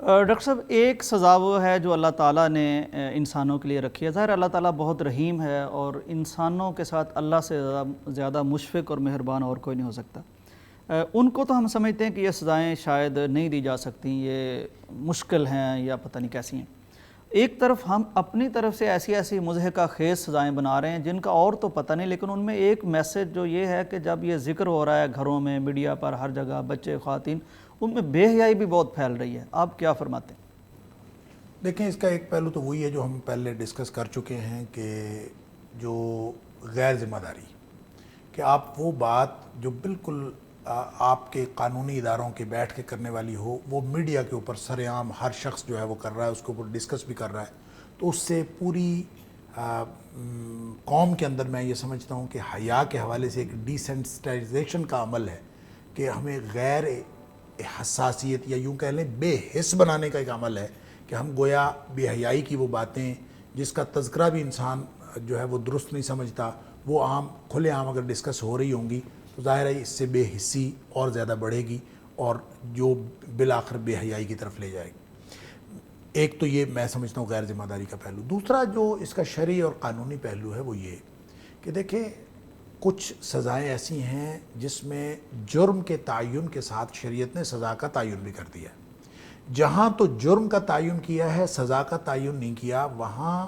Doctor صاحب، ایک سزا وہ ہے جو اللہ تعالیٰ نے انسانوں کے لیے رکھی ہے. ظاہر اللہ تعالیٰ بہت رحیم ہے اور انسانوں کے ساتھ اللہ سے زیادہ مشفق اور مہربان اور کوئی نہیں ہو سکتا. ان کو تو ہم سمجھتے ہیں کہ یہ سزائیں شاید نہیں دی جا سکتی، یہ مشکل ہیں یا پتہ نہیں کیسی ہیں. ایک طرف ہم اپنی طرف سے ایسی ایسی مضحکہ خیز سزائیں بنا رہے ہیں جن کا اور تو پتہ نہیں، لیکن ان میں ایک میسج جو یہ ہے کہ جب یہ ذکر ہو رہا ہے گھروں میں، میڈیا پر، ہر جگہ، بچے، خواتین، ان میں بے حیائی بھی بہت پھیل رہی ہے. آپ کیا فرماتے ہیں؟ دیکھیں، اس کا ایک پہلو تو وہی ہے جو ہم پہلے ڈسکس کر چکے ہیں کہ جو غیر ذمہ داری، کہ آپ وہ بات جو بالکل آپ کے قانونی اداروں کے بیٹھ کے کرنے والی ہو، وہ میڈیا کے اوپر سر عام ہر شخص جو ہے وہ کر رہا ہے، اس کے اوپر ڈسکس بھی کر رہا ہے، تو اس سے پوری قوم کے اندر میں یہ سمجھتا ہوں کہ حیا کے حوالے سے ایک ڈیسینسٹائزیشن کا عمل ہے کہ ہمیں غیر حساسیت یا یوں کہہ لیں بے حس بنانے کا ایک عمل ہے کہ ہم گویا بے حیائی کی وہ باتیں جس کا تذکرہ بھی انسان جو ہے وہ درست نہیں سمجھتا، وہ عام کھلے عام اگر ڈسکس ہو رہی ہوں گی تو ظاہر ہے اس سے بے حسی اور زیادہ بڑھے گی اور جو بالآخر بے حیائی کی طرف لے جائے گی. ایک تو یہ میں سمجھتا ہوں غیر ذمہ داری کا پہلو. دوسرا جو اس کا شرعی اور قانونی پہلو ہے وہ یہ کہ دیکھیں، کچھ سزائیں ایسی ہیں جس میں جرم کے تعین کے ساتھ شریعت نے سزا کا تعین بھی کر دیا ہے. جہاں تو جرم کا تعین کیا ہے، سزا کا تعین نہیں کیا، وہاں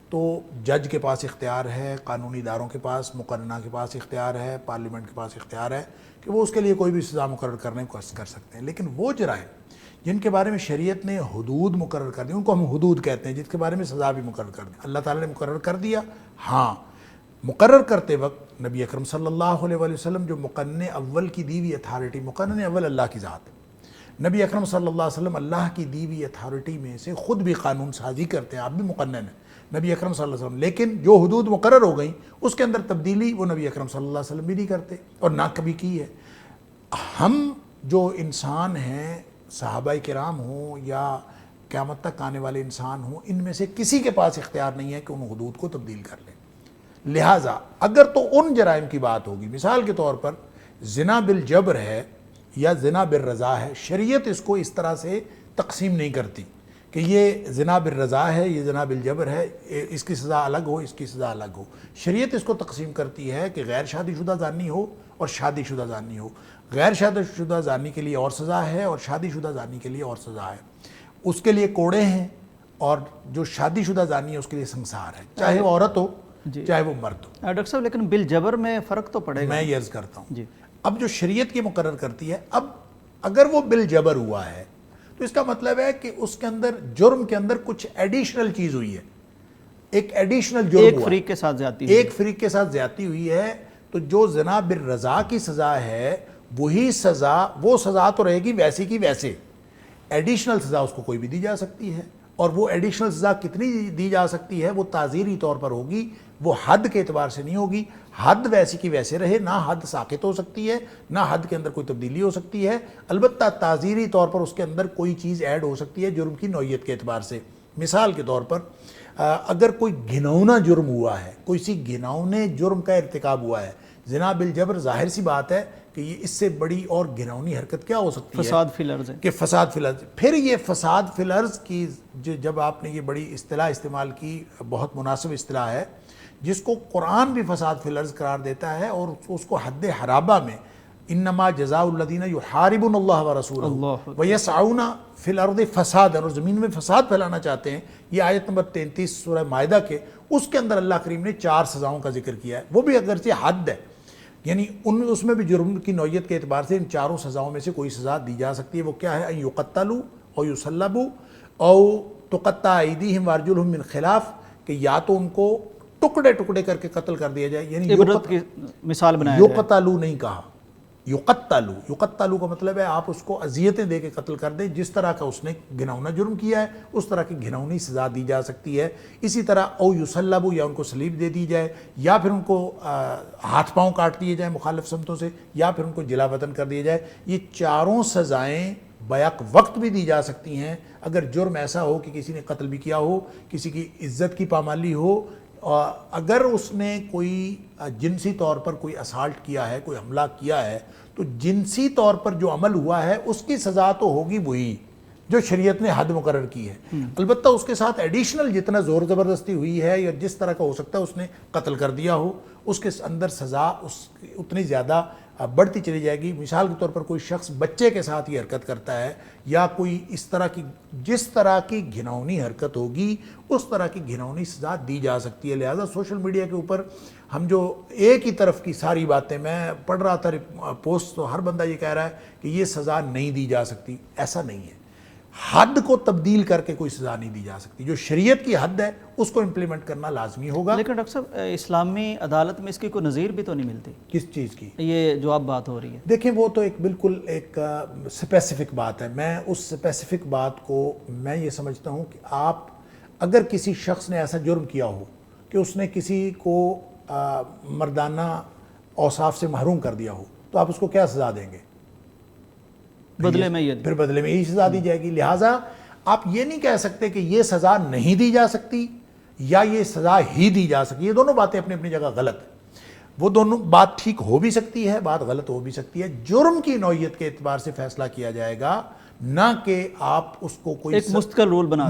تو جج کے پاس اختیار ہے، قانونی اداروں کے پاس، مقننہ کے پاس اختیار ہے، پارلیمنٹ کے پاس اختیار ہے کہ وہ اس کے لیے کوئی بھی سزا مقرر کرنے کو کر سکتے ہیں. لیکن وہ جرائم جن کے بارے میں شریعت نے حدود مقرر کر دی، ان کو ہم حدود کہتے ہیں، جس کے بارے میں سزا بھی مقرر کر دی، اللہ تعالیٰ نے مقرر کر دیا. ہاں، مقرر کرتے وقت نبی اکرم صلی اللہ علیہ وآلہ وسلم جو مقنن اول کی دی ہوئی اتھارٹی، مقنن اول اللہ کی ذات ہے، نبی اکرم صلی اللہ علیہ وسلم اللہ کی دی ہوئی اتھارٹی میں سے خود بھی قانون سازی کرتے ہیں. آپ بھی مقنن ہیں نبی اکرم صلی اللہ علیہ وسلم، لیکن جو حدود مقرر ہو گئیں اس کے اندر تبدیلی وہ نبی اکرم صلی اللہ علیہ وسلم بھی نہیں کرتے اور نہ کبھی کی ہے. ہم جو انسان ہیں، صحابہ کرام ہوں یا قیامت تک آنے والے انسان ہوں، ان میں سے کسی کے پاس اختیار نہیں ہے کہ ان حدود کو تبدیل کر لیں. لہٰذا اگر تو ان جرائم کی بات ہوگی، مثال کے طور پر زنا بالجبر ہے یا زنا بالرضا ہے، شریعت اس کو اس طرح سے تقسیم نہیں کرتی کہ یہ زنا بالرضا ہے، یہ زنا بالجبر ہے، اس کی سزا الگ ہو، اس کی سزا الگ ہو. شریعت اس کو تقسیم کرتی ہے کہ غیر شادی شدہ زانی ہو اور شادی شدہ زانی ہو. غیر شادی شدہ زانی کے لیے اور سزا ہے اور شادی شدہ زانی کے لیے اور سزا ہے. اس کے لیے کوڑے ہیں اور جو شادی شدہ زانی ہے اس کے لیے سنسار ہے، چاہے وہ عورت ہو چاہے وہ مرد ہو. ڈاکٹر صاحب، لیکن بالجبر میں فرق تو پڑے گا. میں یہ عرض کرتا ہوں، جی، اب جو شریعت کی مقرر کرتی ہے، اب اگر وہ بالجبر ہوا ہے تو اس کا مطلب ہے کہ اس کے اندر جرم کے اندر کچھ ایڈیشنل چیز ہوئی ہے، ایک ایڈیشنل جرم ایک فریق کے ساتھ زیادتی ہوئی. ایک فریق کے ساتھ زیادتی ہوئی ہے. تو جو زنا بالرضا کی سزا ہے وہی سزا، وہ سزا تو رہے گی ویسی کی ویسے، ایڈیشنل سزا اس کو کوئی بھی دی جا سکتی ہے. اور وہ ایڈیشنل سزا کتنی دی جا سکتی ہے؟ وہ تعزیری طور پر ہوگی، وہ حد کے اعتبار سے نہیں ہوگی. حد ویسی کی ویسے رہے، نہ حد ساقط ہو سکتی ہے نہ حد کے اندر کوئی تبدیلی ہو سکتی ہے. البتہ تعزیری طور پر اس کے اندر کوئی چیز ایڈ ہو سکتی ہے جرم کی نوعیت کے اعتبار سے. مثال کے طور پر اگر کوئی گھنونا جرم ہوا ہے، کوئی سی گھنونے جرم کا ارتکاب ہوا ہے، زنا بالجبر، ظاہر سی بات ہے کہ یہ اس سے بڑی اور گھنونی حرکت کیا ہو سکتی ہے؟ فساد فی الارض ہے کہ فساد فی الارض. پھر یہ فساد فی الارض کی جب آپ نے یہ بڑی اصطلاح استعمال کی، بہت مناسب اصطلاح ہے جس کو قرآن بھی فساد فی الارض قرار دیتا ہے اور اس کو حد حرابہ میں انما جزاء الذین یحاربون اللہ ورسولہ ویسعون فی الارض فسادا، اور زمین میں فساد پھیلانا چاہتے ہیں. یہ آیت نمبر 33 سورہ مائدہ کے، اس کے اندر اللہ کریم نے 4 سزاؤں کا ذکر کیا ہے. وہ بھی اگرچہ حد ہے، یعنی اس میں بھی جرم کی نوعیت کے اعتبار سے ان 4 سزاؤں میں سے کوئی سزا دی جا سکتی ہے. وہ کیا ہے؟ ان یقتلوا او یصلبوا او تقطع ایدیہم وارجلہم من خلاف، کہ یا تو ان کو ٹکڑے ٹکڑے کر کے قتل کر دیا جائے. یعنی عبرت کی مثال بنایا جائے. یقتلوا نہیں کہا، یقتلوا کا مطلب ہے آپ اس کو اذیتیں دے کے قتل کر دیں. جس طرح کا اس نے گھنونا جرم کیا ہے اس طرح کی گھنونی سزا دی جا سکتی ہے. اسی طرح او یصلبوا، یا ان کو سلیب دے دی جائے، یا پھر ان کو ہاتھ پاؤں کاٹ دیے جائیں مخالف سمتوں سے، یا پھر ان کو جلا وطن کر دیا جائے. یہ 4 سزائیں بیک وقت بھی دی جا سکتی ہیں اگر جرم ایسا ہو کہ کسی نے قتل بھی کیا ہو، کسی کی عزت کی پامالی ہو، اگر اس نے کوئی جنسی طور پر کوئی اسالٹ کیا ہے، کوئی حملہ کیا ہے، تو جنسی طور پر جو عمل ہوا ہے اس کی سزا تو ہوگی وہی، جو شریعت نے حد مقرر کی ہے. البتہ اس کے ساتھ ایڈیشنل جتنا زور زبردستی ہوئی ہے یا جس طرح کا ہو سکتا ہے اس نے قتل کر دیا ہو, اس کے اندر سزا اتنی زیادہ بڑھتی چلی جائے گی. مثال کے طور پر کوئی شخص بچے کے ساتھ یہ حرکت کرتا ہے یا کوئی اس طرح کی جس طرح کی گھناؤنی حرکت ہوگی اس طرح کی گھناؤنی سزا دی جا سکتی ہے. لہٰذا سوشل میڈیا کے اوپر ہم جو ایک ہی طرف کی ساری باتیں, میں پڑھ رہا تھا پوسٹ تو ہر بندہ یہ کہہ رہا ہے کہ یہ سزا نہیں دی جا سکتی. ایسا نہیں ہے, حد کو تبدیل کر کے کوئی سزا نہیں دی جا سکتی. جو شریعت کی حد ہے اس کو امپلیمنٹ کرنا لازمی ہوگا. لیکن ڈاکٹر صاحب اسلامی عدالت میں اس کی کوئی نظیر بھی تو نہیں ملتی؟ کس چیز کی؟ یہ جو اب بات ہو رہی ہے. دیکھیں وہ تو ایک بالکل ایک اسپیسیفک بات ہے. میں اس اسپیسیفک بات کو میں یہ سمجھتا ہوں کہ آپ اگر کسی شخص نے ایسا جرم کیا ہو کہ اس نے کسی کو مردانہ اوصاف سے محروم کر دیا ہو تو آپ اس کو کیا سزا دیں گے؟ بدلے میں یہ پھر بدلے میں یہی سزا دی جائے گی. لہٰذا آپ یہ نہیں کہہ سکتے کہ یہ سزا نہیں دی جا سکتی یا یہ سزا ہی دی جا سکتی. یہ دونوں باتیں اپنی اپنی جگہ غلط ہیں. وہ دونوں بات ٹھیک ہو بھی سکتی ہے, بات غلط ہو بھی سکتی ہے. جرم کی نوعیت کے اعتبار سے فیصلہ کیا جائے گا, نہ کہ آپ اس کو کوئی ایک مستقل رول بنا